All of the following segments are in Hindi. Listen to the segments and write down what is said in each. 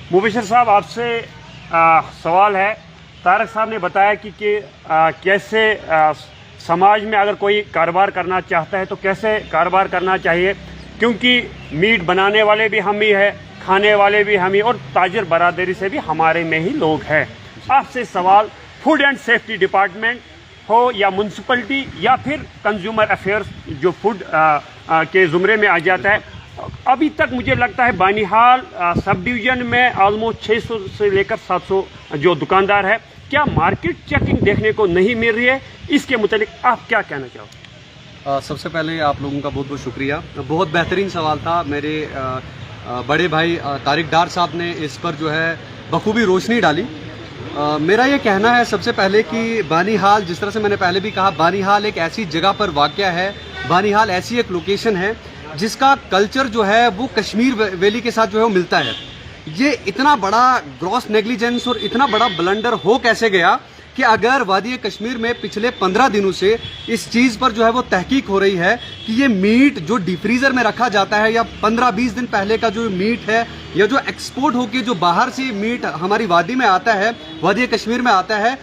मुबशर साहब, आपसे सवाल है। तारक साहब ने बताया कि कैसे समाज में अगर कोई कारोबार करना चाहता है तो कैसे कारोबार करना चाहिए, क्योंकि मीट बनाने वाले भी हम ही है, खाने वाले भी हम ही, और ताजर बरादरी से भी हमारे में ही लोग हैं। आपसे सवाल, फूड एंड सेफ्टी डिपार्टमेंट हो या म्यूनसिपलिटी या फिर कंज्यूमर अफेयर्स जो फूड के ज़ुमरे में आ जाता है, अभी तक मुझे लगता है बानिहाल सब डिवीज़न में ऑलमोस्ट 600 से लेकर 700 जो दुकानदार है, क्या मार्केट चेकिंग देखने को नहीं मिल रही है? इसके मुतालिक आप क्या कहना चाहो? सबसे पहले आप लोगों का बहुत बहुत शुक्रिया। बहुत बेहतरीन सवाल था। मेरे बड़े भाई तारिक डार साहब ने इस पर जो है बखूबी रोशनी डाली। मेरा ये कहना है सबसे पहले कि बानिहाल, जिस तरह से मैंने पहले भी कहा, बानिहाल एक ऐसी जगह पर वाक़या है, बानिहाल ऐसी एक लोकेशन है जिसका कल्चर जो है वो कश्मीर वैली के साथ जो है वो मिलता है। ये इतना बड़ा ग्रॉस नेग्लिजेंस और इतना बड़ा ब्लंडर हो कैसे गया कि अगर वादी कश्मीर में पिछले 15 दिनों से इस चीज़ पर जो है वो तहकीक हो रही है कि ये मीट जो डीप फ्रीज़र में रखा जाता है या 15-20 दिन पहले का जो मीट है या जो एक्सपोर्ट होके जो बाहर से मीट हमारी वादी में आता है, वादी कश्मीर में आता है,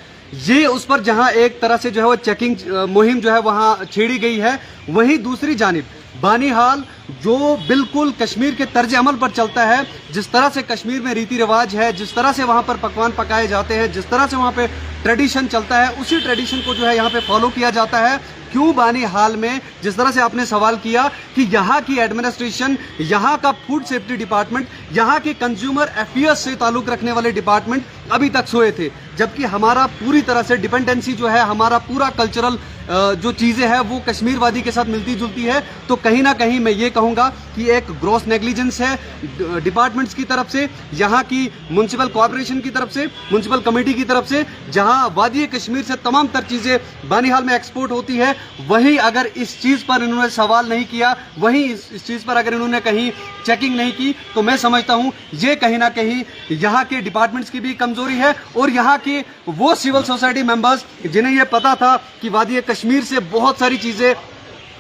ये उस पर जहां एक तरह से जो है वो चेकिंग मुहिम जो है वहां छेड़ी गई है, वहीं दूसरी जानिब बानिहाल जो बिल्कुल कश्मीर के तर्ज अमल पर चलता है, जिस तरह से कश्मीर में रीति रिवाज है, जिस तरह से वहाँ पर पकवान पकाए जाते हैं, जिस तरह से वहाँ पे ट्रेडिशन चलता है, उसी ट्रेडिशन को जो है यहाँ पे फॉलो किया जाता है। क्यों बानिहाल में, जिस तरह से आपने सवाल किया कि यहाँ की एडमिनिस्ट्रेशन, यहाँ का फूड सेफ्टी डिपार्टमेंट, यहाँ के कंज्यूमर अफेयर्स से ताल्लुक रखने वाले डिपार्टमेंट अभी तक सोए थे, जबकि हमारा पूरी तरह से डिपेंडेंसी जो है, हमारा पूरा कल्चरल जो चीज़ें हैं वो कश्मीर वादी के साथ मिलती जुलती है। तो कहीं ना कहीं मैं ये कहूँगा कि एक ग्रॉस नेग्लिजेंस है डिपार्टमेंट्स की तरफ से, यहाँ की म्यूनसिपल कॉर्पोरेशन की तरफ से, म्यूनसिपल कमेटी की तरफ से, जहाँ वादी कश्मीर से तमाम तर चीज़ें बानिहाल में एक्सपोर्ट होती है। वहीं अगर इस चीज़ पर इन्होंने सवाल नहीं किया, वहीं इस चीज़ पर अगर इन्होंने कहीं चेकिंग नहीं की, तो मैं समझता हूँ ये कहीं ना कहीं यहाँ के डिपार्टमेंट्स की भी कमजोरी है और यहाँ के वो सिविल सोसाइटी मेंबर्स जिन्हें ये पता था कि वादी कश्मीर से बहुत सारी चीज़ें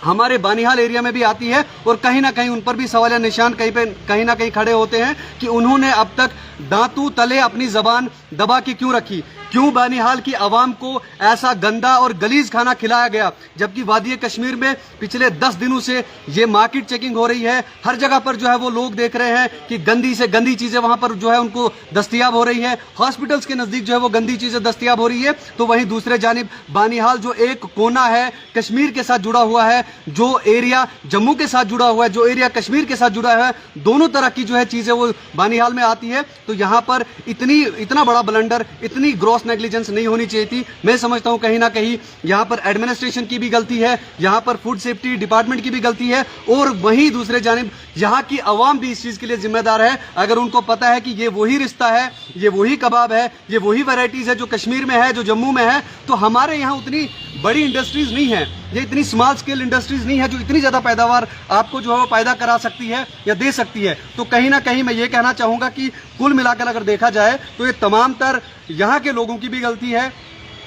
हमारे बानिहाल एरिया में भी आती है और कहीं ना कहीं उन पर भी सवालिया निशान कहीं ना कहीं खड़े होते हैं कि उन्होंने अब तक दांतों तले अपनी जबान दबा के क्यों रखी, क्यों बानिहाल की आवाम को ऐसा गंदा और गलीज खाना खिलाया गया, जबकि वादी कश्मीर में पिछले 10 दिनों से ये मार्केट चेकिंग हो रही है। हर जगह पर जो है वो लोग देख रहे हैं कि गंदी से गंदी चीज़ें वहाँ पर जो है उनको दस्तयाब हो रही है, हॉस्पिटल्स के नज़दीक जो है वो गंदी चीज़ें दस्तयाब हो रही है। तो वहीं दूसरे जानिब बानिहाल जो एक कोना है कश्मीर के साथ जुड़ा हुआ है, जो एरिया जम्मू के साथ जुड़ा हुआ है, जो एरिया कश्मीर के साथ जुड़ा है, दोनों तरह की जो है चीज़ें वो बानिहाल में आती है। तो यहाँ पर इतना बड़ा ब्लंडर, इतनी ग्रॉस नेग्लिजेंस नहीं होनी चाहिए थी। मैं समझता हूँ कहीं ना कहीं यहाँ पर एडमिनिस्ट्रेशन की भी गलती है, यहाँ पर फूड सेफ्टी डिपार्टमेंट की भी गलती है और वहीं दूसरे जानिब यहाँ की आवाम भी इस चीज़ के लिए जिम्मेदार है। अगर उनको पता है कि ये वही रिश्ता है, ये वही कबाब है, ये वही वैरायटीज़ है जो कश्मीर में है, जो जम्मू में है, तो हमारे यहाँ उतनी बड़ी इंडस्ट्रीज नहीं है, ये इतनी स्मॉल स्केल इंडस्ट्रीज नहीं है जो इतनी ज़्यादा पैदावार आपको जो है वो पैदा करा सकती है या दे सकती है। तो कहीं ना कहीं मैं ये कहना चाहूँगा कि कुल मिलाकर अगर देखा जाए तो ये तमाम तर यहाँ के लोगों की भी गलती है,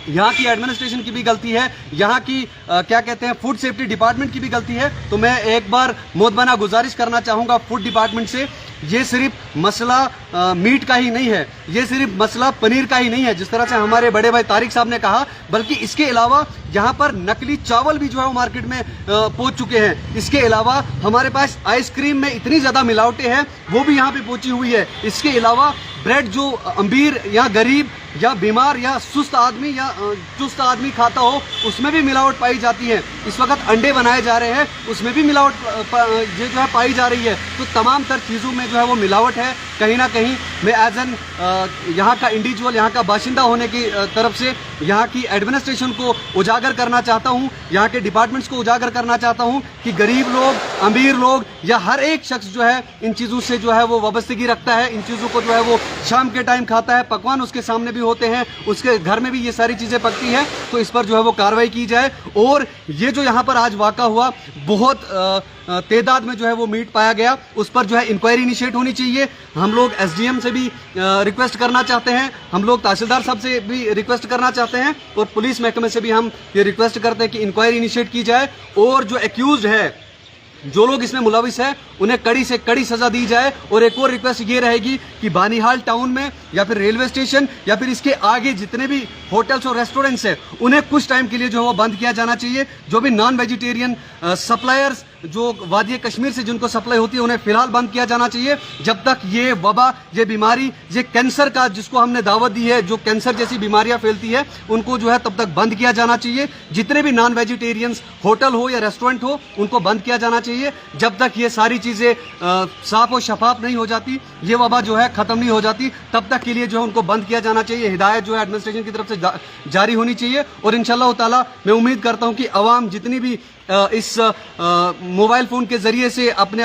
यहाँ की एडमिनिस्ट्रेशन की भी गलती है, यहाँ की क्या कहते हैं फूड सेफ्टी डिपार्टमेंट की भी गलती है। तो मैं एक बार मोदबाना गुजारिश करना चाहूँगा फूड डिपार्टमेंट से, ये सिर्फ मसला मीट का ही नहीं है, ये सिर्फ मसला पनीर का ही नहीं है जिस तरह से हमारे बड़े भाई तारिक साहब ने कहा, बल्कि इसके अलावा यहाँ पर नकली चावल भी जो है वो मार्केट में पहुँच चुके हैं। इसके अलावा हमारे पास आइसक्रीम में इतनी ज़्यादा मिलावटें हैं वो भी यहाँ पे पहुँची हुई है। इसके अलावा ब्रेड जो अमीर या गरीब या बीमार या सुस्त आदमी या चुस्त आदमी खाता हो उसमें भी मिलावट पाई जाती है। इस वक्त अंडे बनाए जा रहे हैं उसमें भी मिलावट जो है पाई जा रही है। तो तमाम तर चीज़ों में जो है वो मिलावट है। कहीं ना कहीं मैं एज एन यहाँ का इंडिविजुअल, यहाँ का बाशिंदा होने की तरफ से यहाँ की एडमिनिस्ट्रेशन को उजागर करना चाहता हूँ, यहाँ के डिपार्टमेंट्स को उजागर करना चाहता हूँ कि गरीब लोग, अमीर लोग या हर एक शख्स जो है इन चीज़ों से जो है वो वाबस्तगी रखता है, इन चीज़ों को जो है वो शाम के टाइम खाता है, पकवान उसके सामने भी होते हैं, उसके घर में भी ये सारी चीज़ें पकती हैं। तो इस पर जो है वो कार्रवाई की जाए। और ये जो यहाँ पर आज वाक़ा हुआ, बहुत तादाद में जो है वो मीट पाया गया, उस पर जो है इंक्वायरी इनिशिएट होनी चाहिए। हम लोग एसडीएम से भी रिक्वेस्ट करना चाहते हैं, हम लोग तहसीलदार साहब से भी रिक्वेस्ट करना चाहते हैं और पुलिस महकमे से भी हम ये रिक्वेस्ट करते हैं कि इंक्वायरी इनिशिएट की जाए और जो एक्यूज्ड है जो लोग इसमें मुलविस है उन्हें कड़ी से कड़ी सजा दी जाए। और एक और रिक्वेस्ट ये रहेगी कि बानीहाल टाउन में या फिर रेलवे स्टेशन या फिर इसके आगे जितने भी होटल्स और रेस्टोरेंट्स है उन्हें कुछ टाइम के लिए जो है वो बंद किया जाना चाहिए। जो भी नॉन वेजिटेरियन सप्लायर्स जो वादी कश्मीर से जिनको सप्लाई होती है उन्हें फिलहाल बंद किया जाना चाहिए, जब तक ये वबा, ये बीमारी, ये कैंसर का जिसको हमने दावत दी है, जो कैंसर जैसी बीमारियां फैलती है उनको जो है तब तक बंद किया जाना चाहिए। जितने भी नॉन वेजिटेरियंस होटल हो या रेस्टोरेंट हो उनको बंद किया जाना चाहिए। जब तक ये सारी चीजें साफ और शफाफ नहीं हो जाती, ये वबा जो है खत्म नहीं हो जाती, तब तक के लिए जो है उनको बंद किया जाना चाहिए। हिदायत जो है एडमिनिस्ट्रेशन की तरफ से जारी होनी चाहिए। और इंशाल्लाह ताला मैं उम्मीद करता हूं कि अवाम जितनी भी इस मोबाइल फोन के जरिए से अपने